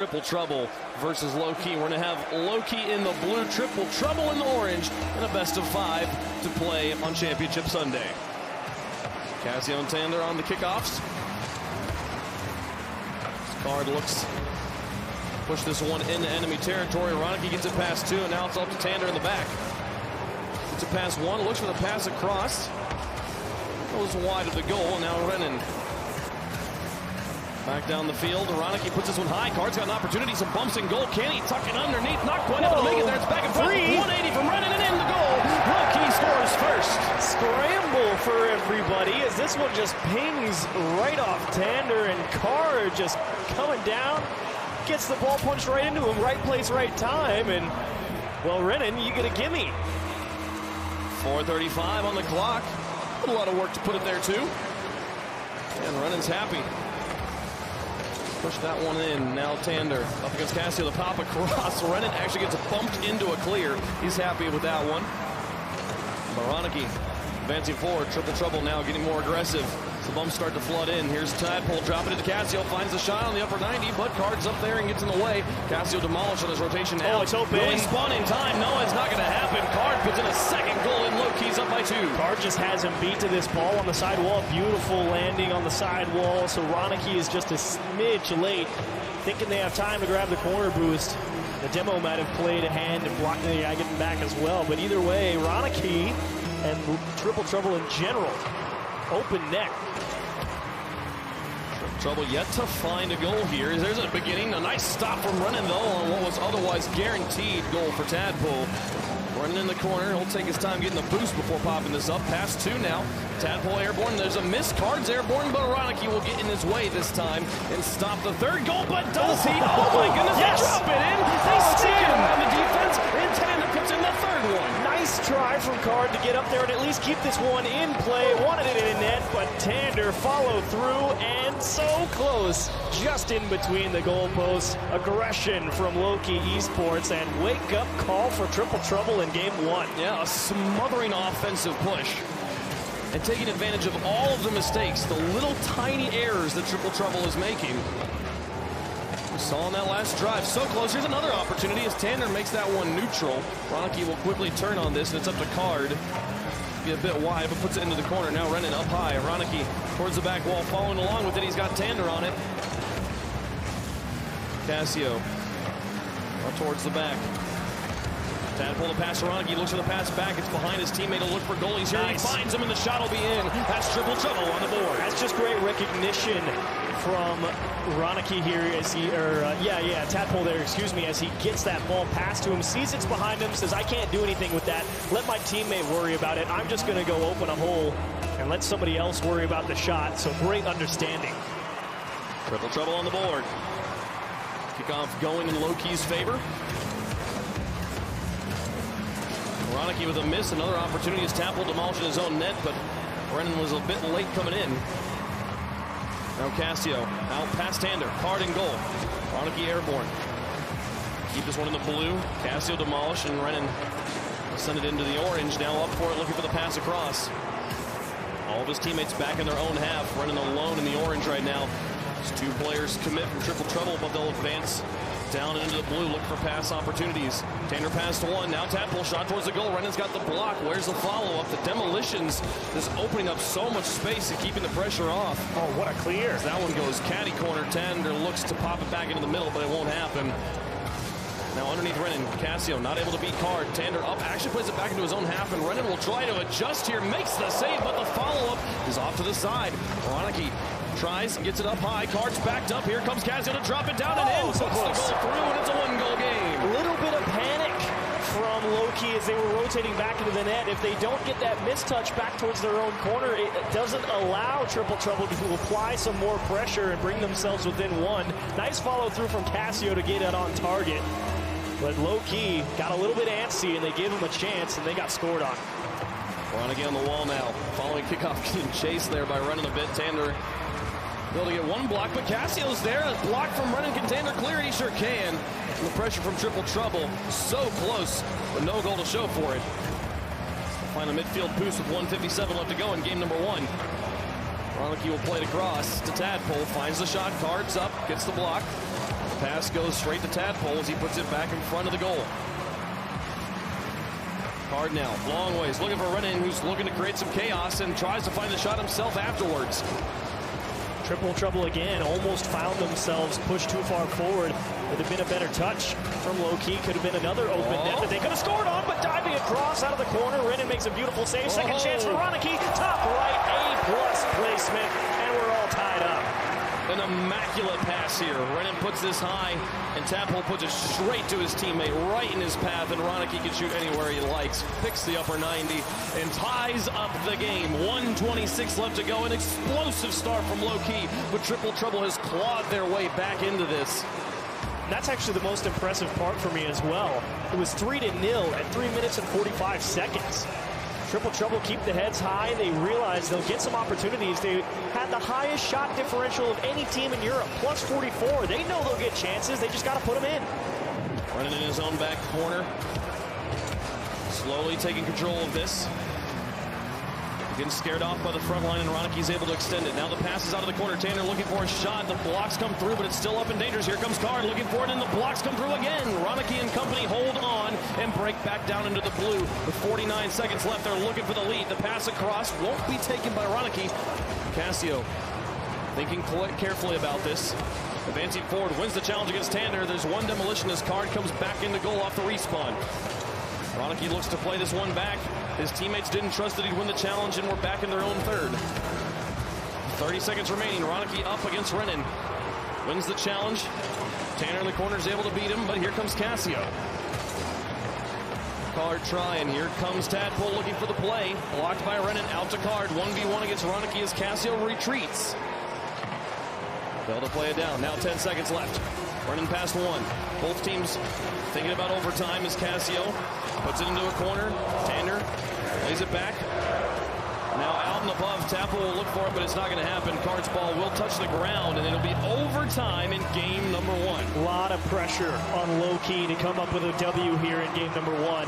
Triple trouble versus Lowkey. We're going to have Lowkey in the blue, triple trouble in the orange, and a best of 5 to play on Championship Sunday. Casio and Tander on the kickoffs. Card looks push this one into enemy territory. RLCS gets it past 2, and now it's up to Tander in the back. Gets it past 1, looks for the pass across. Goes wide of the goal, and now Renan back down the field. RLCS puts this one high. Card's got an opportunity, some bumps in goal. Can he tuck it underneath? Not quite able to make it there. It's back in front. 180 from Renan and in the goal. Lowkey scores first. Scramble for everybody as this one just pings right off Tander, and Card just coming down. Gets the ball punched right into him. Right place, right time. And, well, Renan, you get a gimme. 4:35 on the clock. A lot of work to put it there, too. And Renan's happy. Push that one in. Now Tander up against Casio. The pop across. Renan actually gets bumped into a clear. He's happy with that one. RLCS advancing forward. Triple trouble now, getting more aggressive. The bumps start to flood in. Here's Tadpole dropping it to Casio. Finds the shot on the upper 90, but Card's up there and gets in the way. Casio demolished on his rotation now. Oh, it's open. Really spun in time. No, it's not going to happen. Card puts in a second goal, and Lowkey's up by 2. Card just has him beat to this ball on the sidewall. Beautiful landing on the sidewall. So RLCS is just a smidge late, thinking they have time to grab the corner boost. The demo might have played a hand and blocked the guy getting back as well. But either way, RLCS and triple trouble in general. Open net. Trouble yet to find a goal here. There's a beginning. A nice stop from Renan, though, on what was otherwise guaranteed goal for Tadpole. Running in the corner. He'll take his time getting the boost before popping this up. Past 2 now. Tadpole airborne. There's a miss. Card's airborne, but RLCS will get in his way this time and stop the third goal. But does he? Oh, my goodness. Yes. They drop it in. They stick it around the defense, and Tander puts in the third one. Nice try from Card to get up there and at least keep this one in play. Wanted it in net, but Tander followed through, and so close. Just in between the goalposts. Aggression from Lowkey Esports, and wake-up call for triple trouble in Game 1. Yeah, a smothering offensive push. And taking advantage of all of the mistakes, the little tiny errors that Triple Trouble is making. We saw on that last drive. So close. Here's another opportunity as Tander makes that one neutral. RLCS will quickly turn on this, and it's up to Card. Be a bit wide, but puts it into the corner. Now Renan up high. RLCS towards the back wall, following along with it. He's got Tander on it. Casio towards the back. Tadpole the pass to RLCS. Looks for the pass back. It's behind his teammate. He'll look for goalies here. Nice. He finds him, and the shot will be in. That's triple trouble on the board. That's just great recognition from RLCS here as he, Tadpole there, excuse me, as he gets that ball passed to him, sees it's behind him, says, I can't do anything with that. Let my teammate worry about it. I'm just going to go open a hole and let somebody else worry about the shot. So great understanding. Triple trouble on the board. Kickoff going in Lowkey's favor. RLCS with a miss. Another opportunity as Tadpole demolishing his own net, but Renan was a bit late coming in. Now Casio out past Tander. Card in goal. RLCS airborne. Keep this one in the blue. Casio demolished, and Renan will send it into the orange. Now up for it, looking for the pass across. All of his teammates back in their own half. Renan alone in the orange right now. These 2 players commit from triple trouble, but they'll advance down and into the blue, look for pass opportunities. Tander passed 1, now Tadpole shot towards the goal. Renan's got the block. Where's the follow-up? The demolitions is opening up so much space and keeping the pressure off. Oh, what a clear. As that one goes caddy corner. Tander looks to pop it back into the middle, but it won't happen. Now underneath Renan, Casio not able to beat Card. Tander up, actually plays it back into his own half, and Renan will try to adjust here, makes the save, but the follow-up is off to the side. RLCS tries, gets it up high. Card's backed up. Here comes Casio to drop it down and in. So puts the goal through, and it's a 1-goal game. A little bit of panic from Lowkey as they were rotating back into the net. If they don't get that mistouch back towards their own corner, it doesn't allow Triple Trouble to apply some more pressure and bring themselves within 1. Nice follow through from Casio to get it on target. But Lowkey got a little bit antsy, and they gave him a chance, and they got scored on. RLCS on the wall now. Following kickoff, getting chased there by Renan a bit. Tander able to get one block, but Casio's there. A block from Renan. Can Tander clear it? He sure can. And the pressure from Triple Trouble. So close, but no goal to show for it. Final midfield boost with 1:57 left to go in game number 1. RLCS will play it across to Tadpole. Finds the shot. Cards up. Gets the block. Pass goes straight to Tadpole as he puts it back in front of the goal. Card now, long ways, looking for Renan, who's looking to create some chaos and tries to find the shot himself afterwards. Triple trouble again, almost found themselves pushed too far forward. Would have been a better touch from Lowkey. Could have been another open net that they could have scored on, but diving across out of the corner. Renan makes a beautiful save. Second chance for Ronicky. Top right, A+ placement, and we're all tied up. An immaculate pass here. Renan puts this high, and Tadpole puts it straight to his teammate, right in his path, and Ronicky can shoot anywhere he likes. Picks the upper 90 and ties up the game. 1:26 left to go. An explosive start from Lowkey, but Triple Trouble has clawed their way back into this. That's actually the most impressive part for me as well. It was 3-0 at 3 minutes and 45 seconds. Triple Trouble keep the heads high. They realize they'll get some opportunities. They had the highest shot differential of any team in Europe, plus 44. They know they'll get chances. They just got to put them in. Running in his own back corner. Slowly taking control of this. Getting scared off by the front line, and Ronicky's able to extend it. Now the pass is out of the corner. Tanner looking for a shot. The blocks come through, but it's still up and dangerous. Here comes Card looking for it, and the blocks come through again. Ronicky and company hold on and break back down into the blue. With 49 seconds left, they're looking for the lead. The pass across won't be taken by Ronicky. Cassio thinking carefully about this. Advancing forward, wins the challenge against Tanner. There's one demolition as Card comes back into goal off the respawn. Ronicky looks to play this one back. His teammates didn't trust that he'd win the challenge, and we're back in their own third. 30 seconds remaining. Ronicky up against Renan. Wins the challenge. Tanner in the corner is able to beat him, but here comes Cassio. Card trying. Here comes Tadpole looking for the play. Blocked by Renan. Out to Card. 1v1 against Ronicky as Cassio retreats. Failed to play it down. Now 10 seconds left. Renan past one. Both teams thinking about overtime as Cassio puts it into a corner. Tanner lays it back. Now out and above. Tadpole will look for it, but it's not going to happen. Card's ball will touch the ground, and it'll be overtime in game number one. A lot of pressure on Lowkey to come up with a W here in game number one.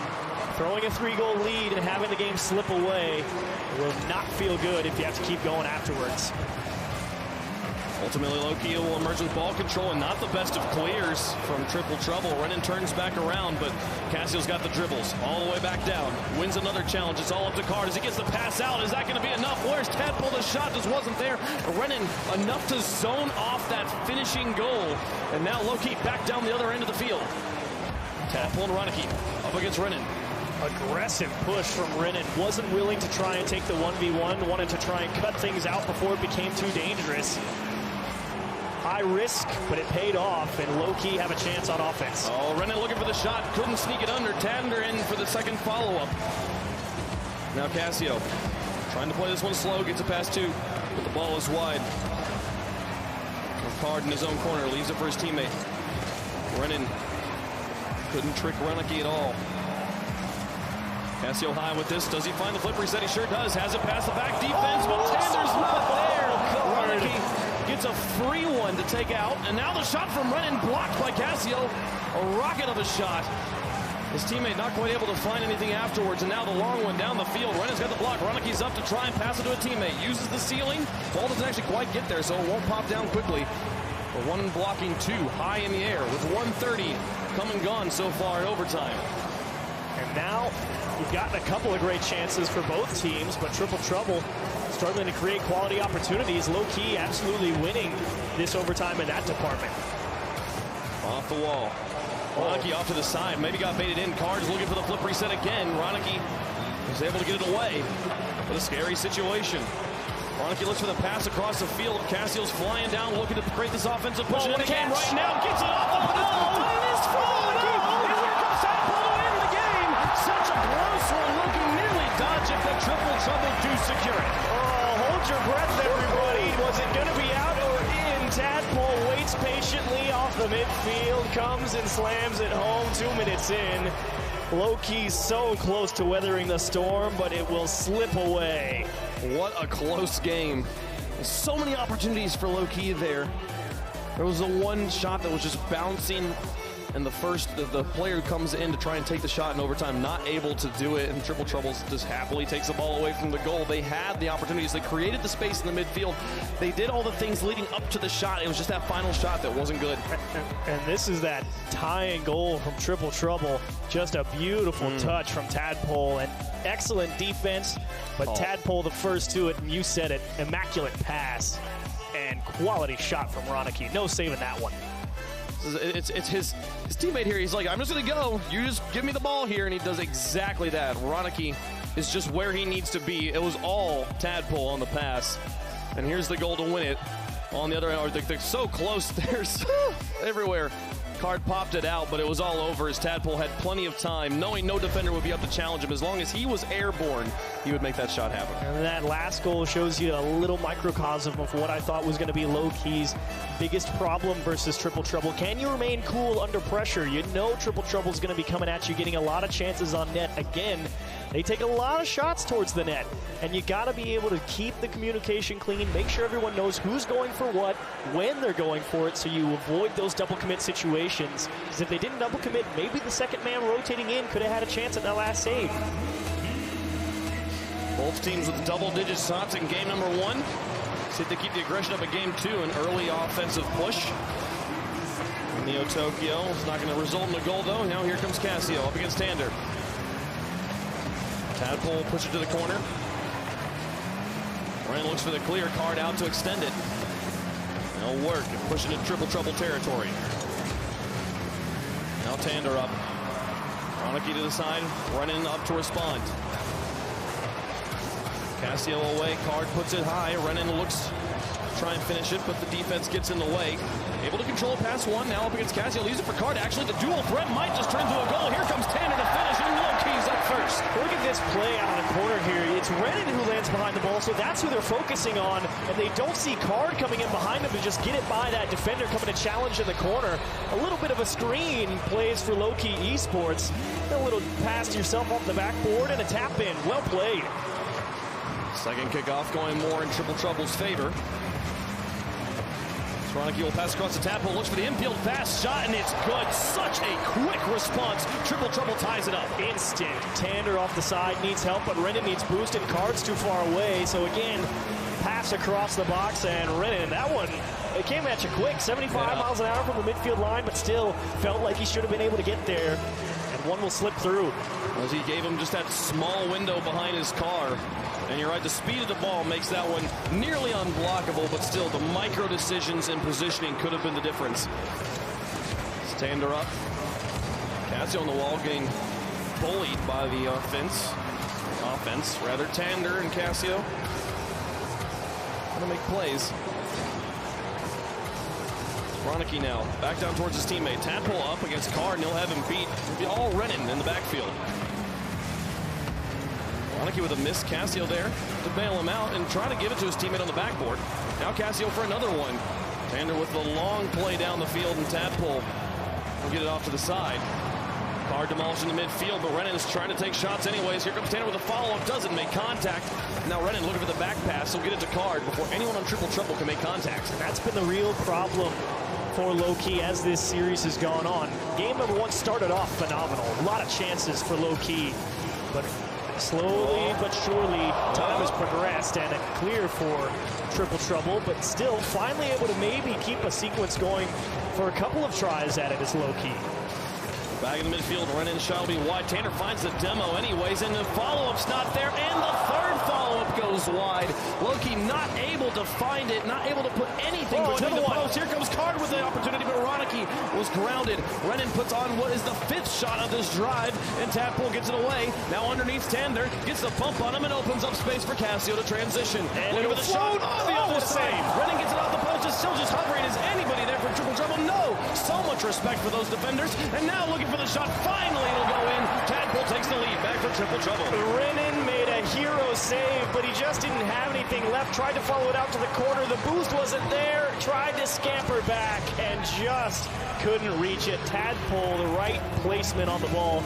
Throwing a 3-goal lead and having the game slip away will not feel good if you have to keep going afterwards. Ultimately, Lowkey will emerge with ball control and not the best of clears from Triple Trouble. Renan turns back around, but Cassio's got the dribbles all the way back down. Wins another challenge. It's all up to Card as he gets the pass out. Is that going to be enough? Where's Tadpole? The shot just wasn't there. Renan enough to zone off that finishing goal. And now Lowkey back down the other end of the field. Tadpole and Ronicky up against Renan. Aggressive push from Renan. Wasn't willing to try and take the 1v1. Wanted to try and cut things out before it became too dangerous. High risk, but it paid off, and Lowkey have a chance on offense. Oh, Renan looking for the shot. Couldn't sneak it under. Tanner in for the second follow-up. Now Cassio trying to play this one slow. Gets it past two, but the ball is wide. Card in his own corner. Leaves it for his teammate. Renan couldn't trick Ronicky at all. Cassio high with this. Does he find the flip reset? He sure does. Has it past the back defense, but Tanner's not there. Ronicky gets a free one to take out, and now the shot from Renan blocked by Cassio. A rocket of a shot. His teammate not quite able to find anything afterwards, and now the long one down the field. Renan's got the block. Ronicky's up to try and pass it to a teammate. Uses the ceiling. Ball doesn't actually quite get there, so it won't pop down quickly. But one blocking two high in the air with 1:30 come and gone so far in overtime. And now we've gotten a couple of great chances for both teams, but Triple Trouble struggling to create quality opportunities. Lowkey absolutely winning this overtime in that department. Off the wall. Ronicky off to the side. Maybe got baited in. Card's looking for the flip reset again. Ronicky was able to get it away. But a scary situation. Ronicky looks for the pass across the field. Cassio's flying down, looking to create this offensive push. And again right now. Gets it off the ball. It is for Ronicky. And here comes Tadpole to end the game. Such a close one. Looking nearly dodge it, but Triple Trouble do secure it. Oh, hold your breath, everybody. Was it going to be out or in? Tadpole waits patiently off the midfield, comes and slams it home 2 minutes in. Lowkey so close to weathering the storm, but it will slip away. What a close game. So many opportunities for Lowkey there. There was the one shot that was just bouncing and the player who comes in to try and take the shot in overtime, not able to do it, and Triple Trouble just happily takes the ball away from the goal. They had the opportunities. They created the space in the midfield. They did all the things leading up to the shot. It was just that final shot that wasn't good. And this is that tying goal from Triple Trouble. Just a beautiful touch from Tadpole, and excellent defense, but Tadpole the first to it, and you said it, immaculate pass and quality shot from Ronicky. No saving that one. It's his teammate here. He's like, I'm just going to go. You just give me the ball here. And he does exactly that. Ronicky is just where he needs to be. It was all Tadpole on the pass. And here's the goal to win it. On the other end, they're so close. They're so everywhere. Card popped it out, but it was all over as Tadpole had plenty of time, knowing no defender would be up to challenge him. As long as he was airborne, he would make that shot happen. And that last goal shows you a little microcosm of what I thought was going to be Lowkey's biggest problem versus Triple Trouble. Can you remain cool under pressure? You know Triple Trouble's going to be coming at you, getting a lot of chances on net. Again, they take a lot of shots towards the net, and you got to be able to keep the communication clean, make sure everyone knows who's going for what, when they're going for it, so you avoid those double commit situations. Because if they didn't double commit, maybe the second man rotating in could have had a chance at that last save. Both teams with double-digit shots in game number 1. See if they keep the aggression up in game 2. An early offensive push. Neo Tokyo is not going to result in a goal, though. Now here comes Cassio up against Tander. Tadpole pushes it to the corner. Ryan looks for the clear, card out to extend it. No work, pushing into Triple Trouble territory. Now Tander up. Ronicky to the side, running up to respond. Cassio away, card puts it high. Renan looks to try and finish it, but the defense gets in the way. Able to control pass one, now up against Cassio. Leaves it for Card. Actually, the dual threat might just turn into a goal. Here comes Tander to finish, and Lowkey's up first. Look at this play out of the corner here. It's Renan who lands behind the ball, so that's who they're focusing on, and they don't see Card coming in behind him to just get it by that defender coming to challenge in the corner. A little bit of a screen plays for Lowkey Esports. A little pass to yourself off the backboard and a tap in. Well played. Second kickoff going more in Triple Trouble's favor. Ronicky will pass across the Tadpole, looks for the infield pass, shot, and it's good. Such a quick response. Triple Trouble ties it up. Instant. Tander off the side needs help, but Renan needs boost, and Card's too far away. So again, pass across the box, and Renan, that one, it came at you quick. 75 miles an hour from the midfield line, but still felt like he should have been able to get there. And one will slip through. As he gave him just that small window behind his car. And you're right, the speed of the ball makes that one nearly unblockable, but still the micro decisions and positioning could have been the difference. Tander up. Cassio on the wall getting bullied by the offense. Tander and Cassio gonna make plays. Ronicky now back down towards his teammate. Tadpole up against Card, and he'll have him beat. It'll be all Renan in the backfield. Ronicky with a miss. Cassio there to bail him out and try to give it to his teammate on the backboard. Now Cassio for another one. Tander with the long play down the field, and Tadpole will get it off to the side. Card demolished in the midfield, but Renan is trying to take shots anyways. Here comes Tander with a follow-up, doesn't make contact. Now Renan looking for the back pass. He'll get it to Card before anyone on Triple Trouble can make contact. And that's been the real problem for Lowkey as this series has gone on. Game number 1 started off phenomenal. A lot of chances for Lowkey, but slowly but surely time has progressed, and a clear for Triple Trouble, but still finally able to maybe keep a sequence going for a couple of tries at it as Lowkey. Back in the midfield, Renan shot will be wide. Tander finds the demo anyways, and the follow-up's not there, and the third follow-up goes wide. Lowkey not able to find it, not able to put anything between the posts. Here comes Card with the opportunity, but Ronicky was grounded. Renan puts on what is the 5th shot of this drive, and Tadpole gets it away. Now underneath Tander, gets the pump on him and opens up space for Cassio to transition. And looking for the shot on the other side. Renan gets it off the post, is still just hovering. Is anybody there for Triple Trouble? No. So much respect for those defenders, and now looking for the shot. Finally, it'll go in. Tadpole takes the lead back for Triple Trouble. Renan made a hero save, but he just didn't have anything left. Tried to follow it out to the corner. The boost wasn't there. Tried to scamper back and just couldn't reach it. Tadpole, the right placement on the ball,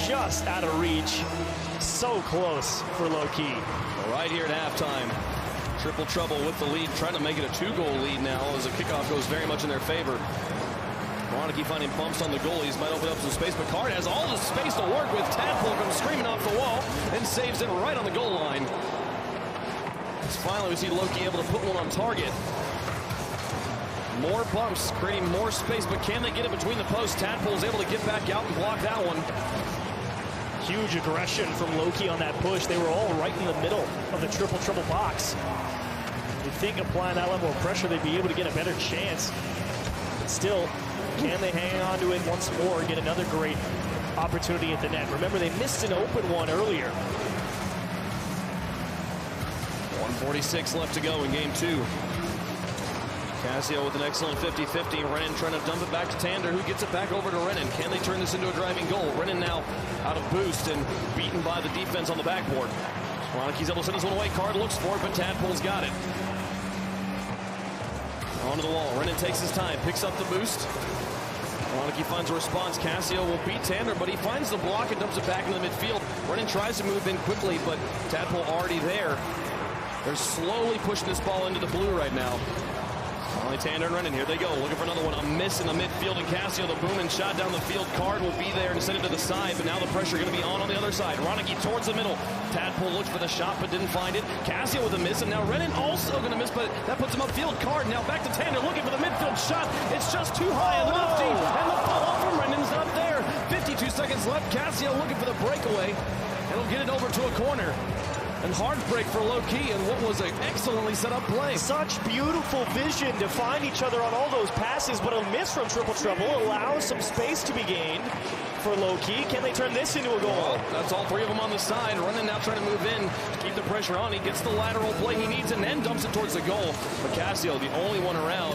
just out of reach. So close for Lowkey. Right here at halftime. Triple Trouble with the lead, trying to make it a 2-goal lead now as the kickoff goes very much in their favor. Ronicky finding bumps on the goalies, might open up some space, but Card has all the space to work with. Tadpole comes screaming off the wall and saves it right on the goal line. Finally, we see Lowkey able to put one on target. More bumps, creating more space, but can they get it between the posts? Tadpole's able to get back out and block that one. Huge aggression from Lowkey on that push. They were all right in the middle of the triple box. You'd think applying that level of pressure, they'd be able to get a better chance. But still, can they hang on to it once more and get another great opportunity at the net? Remember, they missed an open one earlier. 1:46 left to go in game 2. Cassio with an excellent 50-50. Renan trying to dump it back to Tander, who gets it back over to Renan. Can they turn this into a driving goal? Renan now out of boost and beaten by the defense on the backboard. Ronicky's able to send this one away. Card looks for it, but Tadpole's got it. Onto the wall. Renan takes his time, picks up the boost. Lowkey finds a response. Cassio will beat Tander, but he finds the block and dumps it back into the midfield. Renan tries to move in quickly, but Tadpole already there. They're slowly pushing this ball into the blue right now. Finally, Tander and Renan, here they go, looking for another one. A miss in the midfield, and Cassio, the booming shot down the field. Card will be there and send it to the side, but now the pressure going to be on the other side. Ronicky towards the middle. Tadpole looked for the shot, but didn't find it. Cassio with a miss, and now Renan also going to miss, but that puts him upfield. Card now back to Tander, looking for the midfield shot. It's just too high and lofty, and the follow from Renan's not there. 52 seconds left. Cassio looking for the breakaway, and he'll get it over to a corner. And hard break for Lowkey, and what was an excellently set up play. Such beautiful vision to find each other on all those passes, but a miss from Triple Trouble allows some space to be gained for Lowkey. Can they turn this into a goal? Well, that's all three of them on the side. Renan now trying to move in to keep the pressure on. He gets the lateral play he needs and then dumps it towards the goal. But Cassio, the only one around,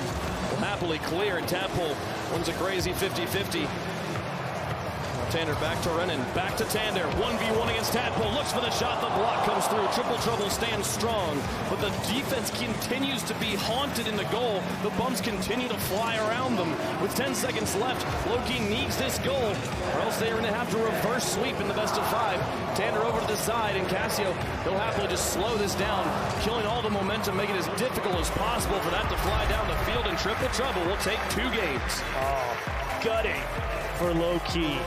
will happily clear, and Tadpole wins a crazy 50-50. Tander back to Renan, back to Tander, 1v1 against Tadpole, looks for the shot, the block comes through. Triple Trouble stands strong, but the defense continues to be haunted in the goal. The bumps continue to fly around them. With 10 seconds left, Lowkey needs this goal, or else they're going to have to reverse sweep in the best of 5. Tander over to the side, and Cassio, he'll happily just slow this down, killing all the momentum, making it as difficult as possible for that to fly down the field, and Triple Trouble will take 2 games. Oh, gutting for Lowkey.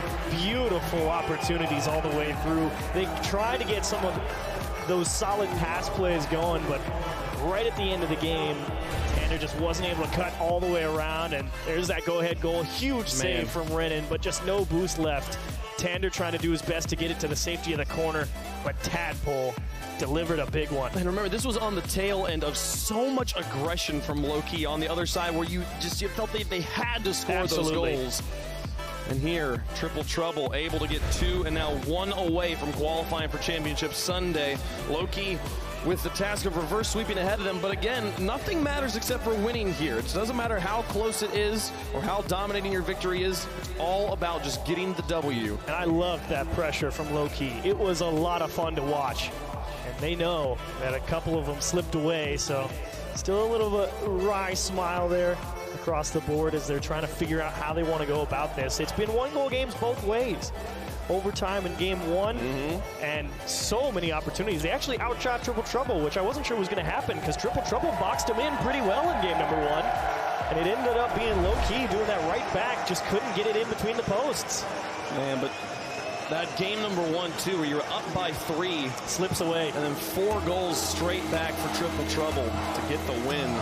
Beautiful opportunities all the way through. They tried to get some of those solid pass plays going, but right at the end of the game, Tander just wasn't able to cut all the way around, and there's that go-ahead goal. Huge save from Renan, but just no boost left. Tander trying to do his best to get it to the safety of the corner, but Tadpole delivered a big one. And remember, this was on the tail end of so much aggression from Lowkey on the other side, where you felt they had to score those goals. And here, Triple Trouble able to get 2 and now 1 away from qualifying for championship Sunday. Lowkey with the task of reverse sweeping ahead of them, but again, nothing matters except for winning here. It doesn't matter how close it is or how dominating your victory is. It's all about just getting the W. And I loved that pressure from Lowkey. It was a lot of fun to watch. And they know that a couple of them slipped away, so still a little of a wry smile there across the board as they're trying to figure out how they want to go about this. It's been 1-goal games both ways. Overtime in game 1, and so many opportunities. They actually outshot Triple Trouble, which I wasn't sure was going to happen because Triple Trouble boxed them in pretty well in game number 1. And it ended up being Lowkey doing that right back, just couldn't get it in between the posts. Man, but that game number 1, too, where you're up by 3, slips away. And then 4 goals straight back for Triple Trouble to get the win.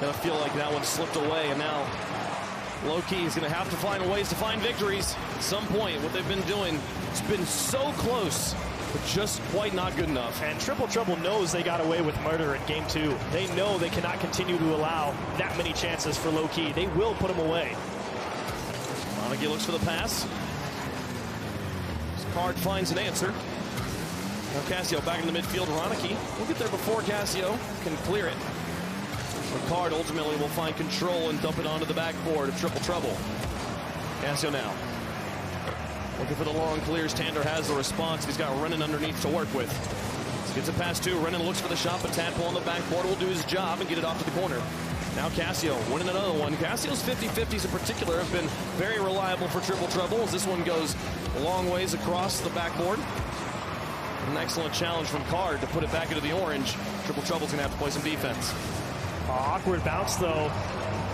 Gonna feel like that one slipped away, and now Lowkey is gonna have to find ways to find victories at some point. What they've been doing, it's been so close, but just quite not good enough. And Triple Trouble knows they got away with murder in game 2. They know they cannot continue to allow that many chances for Lowkey. They will put them away. Ronicky looks for the pass. His Card finds an answer. Now Cassio back in the midfield. Ronicky will get there before Cassio can clear it. Card ultimately will find control and dump it onto the backboard of Triple Trouble. Cassio now looking for the long clears. Tander has the response. He's got Renan underneath to work with. Gets it past 2. Renan looks for the shot, but Tadpole on the backboard will do his job and get it off to the corner. Now Cassio winning another one. Cassio's 50-50s in particular have been very reliable for Triple Trouble as this one goes a long ways across the backboard. An excellent challenge from Card to put it back into the orange. Triple Trouble's going to have to play some defense. Awkward bounce, though.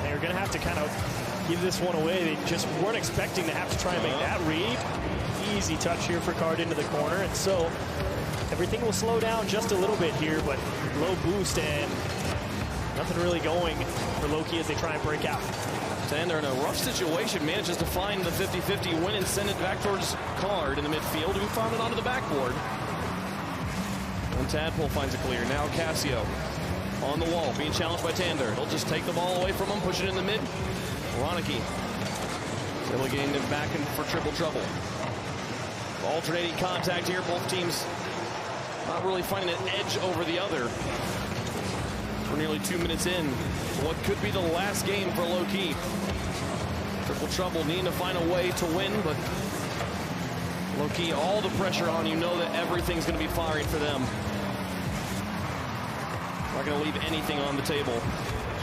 They're going to have to kind of give this one away. They just weren't expecting to have to try and make that read. Easy touch here for Card into the corner, and so everything will slow down just a little bit here, but low boost and nothing really going for Lowkey as they try and break out. Tander in a rough situation manages to find the 50-50 win and send it back towards Card in the midfield, who found it onto the backboard. And Tadpole finds it clear. Now Cassio on the wall, being challenged by Tander. He'll just take the ball away from him, push it in the mid. Ronicky able to gain it back in for triple trouble. Alternating contact here, both teams not really finding an edge over the other. We're nearly 2 minutes in to what could be the last game for Lowkey. Triple trouble needing to find a way to win, but Lowkey, all the pressure on, you know that everything's going to be firing for them. Not going to leave anything on the table.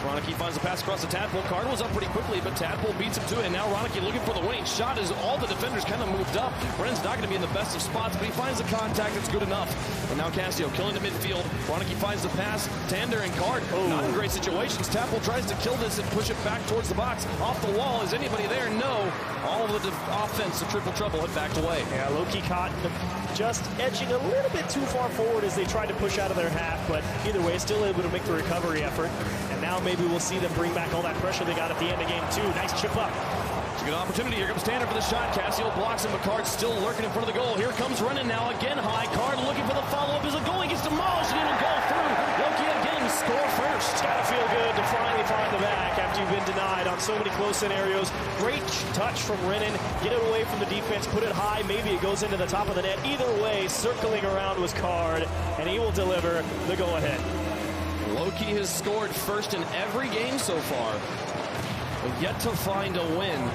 Ronicky finds the pass across the Tadpole. Card was up pretty quickly, but Tadpole beats him to it. And now Ronicky looking for the winning shot as all the defenders kind of moved up. Brennan's not going to be in the best of spots, but he finds the contact that's good enough. And now Cassio killing the midfield. Ronicky finds the pass. Tander and Card not in great situations. Tadpole tries to kill this and push it back towards the box. Off the wall. Is anybody there? No. All of the offense of triple trouble had backed away. Yeah, Lowkey caught just edging a little bit too far forward as they tried to push out of their half, but either way, still able to make the recovery effort. And now maybe we'll see them bring back all that pressure they got at the end of game 2. Nice chip up. It's a good opportunity. Here comes Tander for the shot. Cassio blocks him, but Card still lurking in front of the goal. Here comes Running now again high. Card looking for the follow-up as a goal. He gets demolished and even go through. Lowkey again score first. Gotta feel good to finally find the back after you've been denied on so many close scenarios. Great touch from Renan. Get it away from the defense, put it high. Maybe it goes into the top of the net. Either way, circling around was Card, and he will deliver the go-ahead. Lowkey has scored first in every game so far, but yet to find a win.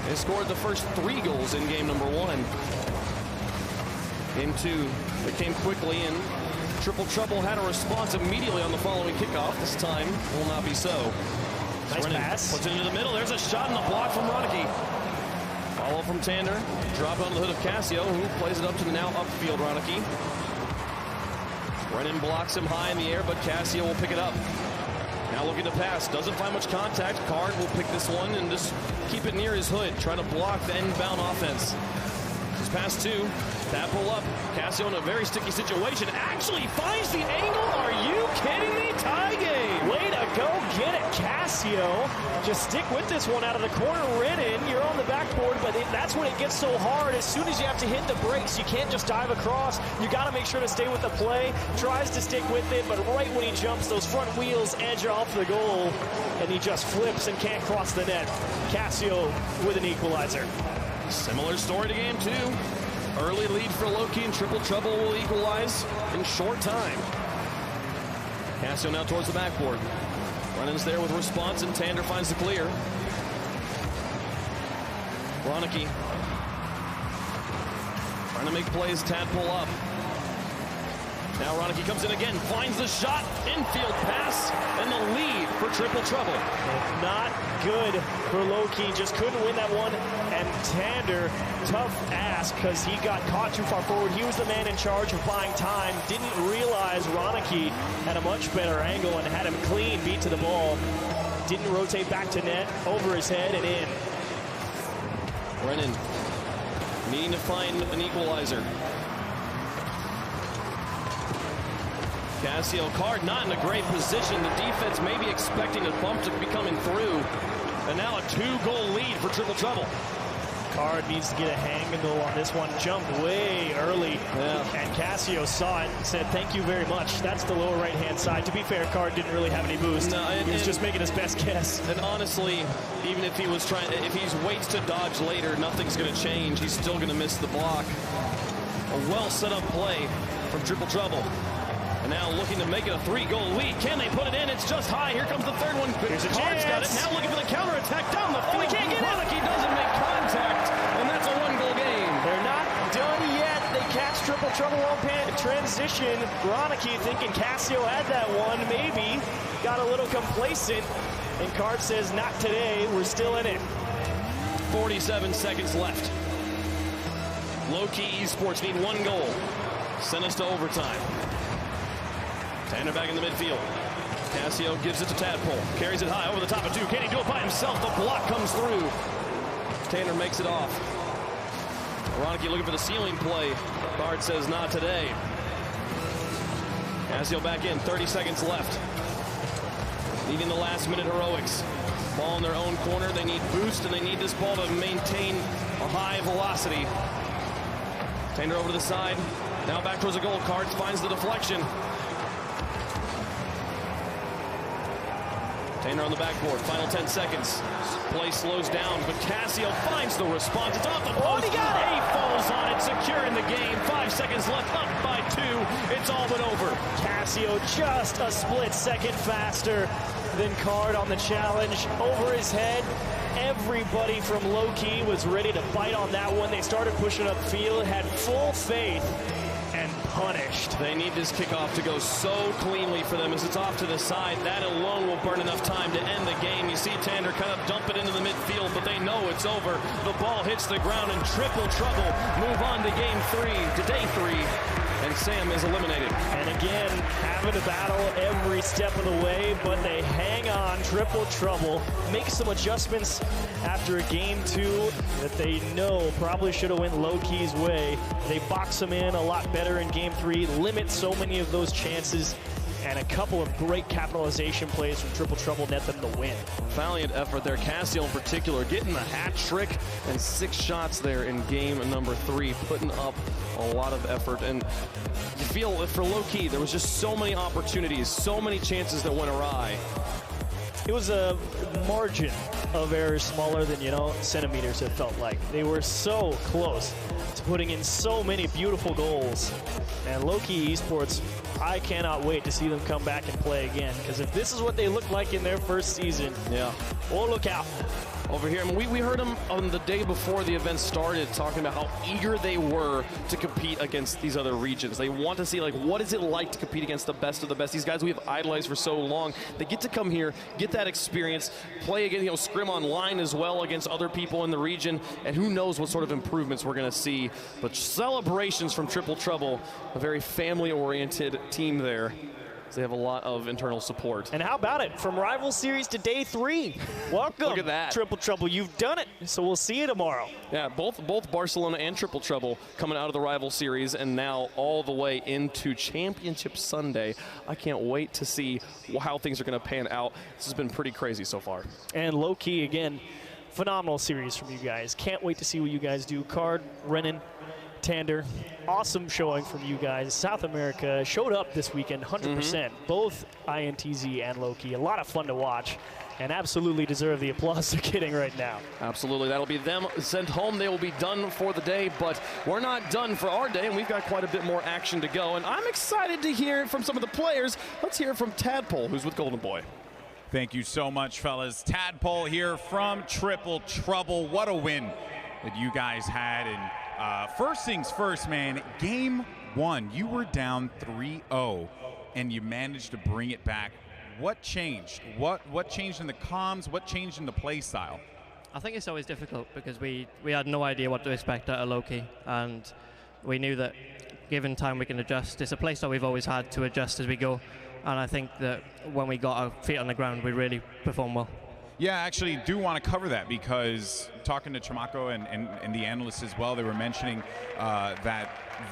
They scored the first 3 goals in game number 1. Game 2, they came quickly, and triple trouble had a response immediately on the following kickoff. This time will not be so. Nice pass. Puts it into the middle. There's a shot and a block from Ronicky. Follow from Tander. Drop on the hood of Cassio, who plays it up to the now upfield Ronicky. Brennan blocks him high in the air, but Cassio will pick it up. Now looking to pass. Doesn't find much contact. Card will pick this one and just keep it near his hood. Try to block the inbound offense. This pass 2. Tadpole up. Cassio in a very sticky situation. Actually finds the angle. Are you kidding me? Tie game. Way to go get it, Cassio. Just stick with this one out of the corner. Renan, you're on the backboard, but that's when it gets so hard. As soon as you have to hit the brakes, you can't just dive across. You got to make sure to stay with the play. Tries to stick with it, but right when he jumps, those front wheels edge off the goal, and he just flips and can't cross the net. Cassio with an equalizer. Similar story to game 2. Early lead for Lowkey, and triple trouble will equalize in short time. Cassio now towards the backboard. Brennan's there with response, and Tander finds the clear. Ronicky trying to make plays. Tadpole up. Now Ronicky comes in again, finds the shot, infield pass, and the lead for triple trouble. Not good for Lowkey, just couldn't win that one. And Tander, tough ass, because he got caught too far forward. He was the man in charge of buying time. Didn't realize Ronicky had a much better angle and had him clean, beat to the ball. Didn't rotate back to net, over his head and in. Brennan needing to find an equalizer. Cassio, Card not in a great position. The defense may be expecting a bump to be coming through. And now a 2-goal lead for triple trouble. Card needs to get a handle on this one. Jumped way early. Yeah. And Cassio saw it and said, thank you very much. That's the lower right-hand side. To be fair, Card didn't really have any boost. No, he was just making his best guess. And honestly, even if he was if he waits to dodge later, nothing's going to change. He's still going to miss the block. A well set up play from triple trouble. And now looking to make it a 3-goal lead. Can they put it in? It's just high. Here comes the third one. Here's a Card's got it. Now looking for the counterattack down the field. He can't get it. Ronicky doesn't make contact, and that's a 1-goal game. They're not done yet. They catch triple trouble on transition. Ronicky thinking Cassio had that one. Maybe got a little complacent. And Card says, not today. We're still in it. 47 seconds left. Lowkey Esports need 1 goal. Send us to overtime. Tander back in the midfield. Casio gives it to Tadpole. Carries it high over the top of two. Can he do it by himself? The block comes through. Tanner makes it off. Ronicky looking for the ceiling play. Card says not today. Casio back in. 30 seconds left. Needing the last minute heroics. Ball in their own corner. They need boost, and they need this ball to maintain a high velocity. Tanner over to the side. Now back towards the goal. Cards finds the deflection. Tanner on the backboard. Final 10 seconds. Play slows down, but Casio finds the response. It's off the post. Oh, he got it! He falls on it, securing the game. 5 seconds left, up by 2. It's all but over. Casio just a split second faster than Card on the challenge. Over his head. Everybody from Lowkey was ready to bite on that one. They started pushing upfield, had full faith, and punished. They need this kickoff to go so cleanly for them as it's off to the side. That alone will burn enough time to end the game. You see Tanner kind of dump it into the midfield, but they know it's over. The ball hits the ground in triple trouble. Move on to game 3, to day 3. And Sam is eliminated. And again, having to battle every step of the way, but they hang on. Triple trouble. Make some adjustments after a game 2 that they know probably should have went Lowkey's way. They box them in a lot better in game 3, limit so many of those chances, and a couple of great capitalization plays from Triple Trouble net them the win. Valiant effort there. Casio in particular getting the hat trick and 6 shots there in game number 3, putting up a lot of effort. And you feel for Lowkey, there was just so many opportunities, so many chances that went awry. It was a margin of error smaller than, centimeters, it felt like. They were so close to putting in so many beautiful goals. And Lowkey Esports, I cannot wait to see them come back and play again, because if this is what they look like in their first season, oh, look out. Over here, we heard them on the day before the event started talking about how eager they were to compete against these other regions. They want to see, what is it like to compete against the best of the best? These guys we have idolized for so long. They get to come here, get that experience, play again, scrim online as well against other people in the region, and who knows what sort of improvements we're going to see. But celebrations from Triple Trouble, a very family-oriented team there. They have a lot of internal support. And how about it? From Rival Series to day 3. Welcome. Look at that. Triple Trouble, you've done it. So we'll see you tomorrow. Yeah, both Barcelona and Triple Trouble coming out of the Rival Series and now all the way into Championship Sunday. I can't wait to see how things are going to pan out. This has been pretty crazy so far. And Lowkey, again, phenomenal series from you guys. Can't wait to see what you guys do. Card, Renan, Tander, awesome showing from you guys. South America showed up this weekend 100%. Both INTZ and Lowkey. A lot of fun to watch and absolutely deserve the applause they're getting right now. Absolutely. That'll be them sent home. They will be done for the day, but we're not done for our day, and we've got quite a bit more action to go. And I'm excited to hear from some of the players. Let's hear from Tadpole, who's with Golden Boy. Thank you so much, fellas. Tadpole here from Triple Trouble. What a win that you guys had. And first things first, man, game 1, you were down 3-0, and you managed to bring it back. What changed? What changed in the comms? What changed in the play style? I think it's always difficult because we had no idea what to expect out of Lowkey, and we knew that given time we can adjust. It's a play style we've always had to adjust as we go, and I think that when we got our feet on the ground, we really performed well. Yeah, I actually do want to cover that because talking to Chamaco and the analysts as well, they were mentioning that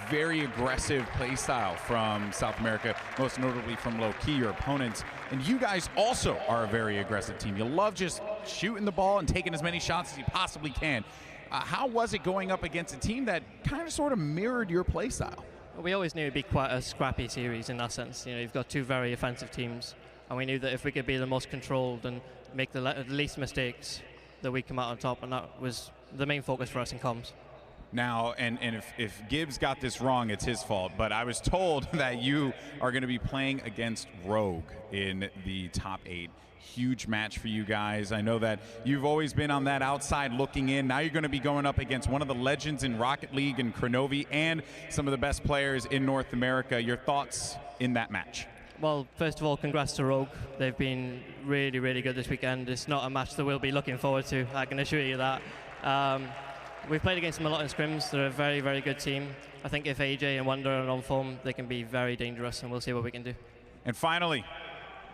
very aggressive play style from South America, most notably from Lowkey, your opponents. And you guys also are a very aggressive team. You love just shooting the ball and taking as many shots as you possibly can. How was it going up against a team that kind of sort of mirrored your play style? Well, we always knew it'd be quite a scrappy series in that sense. You've got two very offensive teams, and we knew that if we could be the most controlled and make the least mistakes, that we come out on top, and that was the main focus for us in comms. Now, and if Gibbs got this wrong, it's his fault, but I was told that you are going to be playing against Rogue in the top 8. Huge match for you guys. I know that you've always been on that outside looking in. Now you're going to be going up against one of the legends in Rocket League and Kronovi and some of the best players in North America. Your thoughts in that match? Well, first of all, congrats to Rogue. They've been really, really good this weekend. It's not a match that we'll be looking forward to, I can assure you that. We've played against them a lot in scrims. They're a very, very good team. I think if AJ and Wonder are on form, they can be very dangerous, and we'll see what we can do. And finally,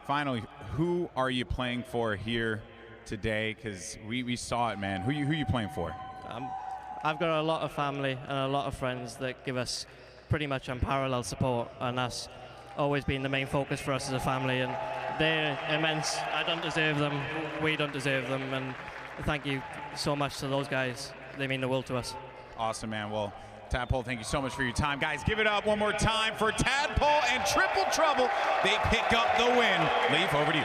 finally, who are you playing for here today? Because we saw it, man. Who you playing for? I've got a lot of family and a lot of friends that give us pretty much unparalleled support, and that's always been the main focus for us as a family, and they're immense. I don't deserve them, we don't deserve them, and thank you so much to those guys. They mean the world to us. Awesome, man. Well, Tadpole, thank you so much for your time. Guys, give it up one more time for Tadpole and Triple Trouble. They pick up the win. Leaf, over to you.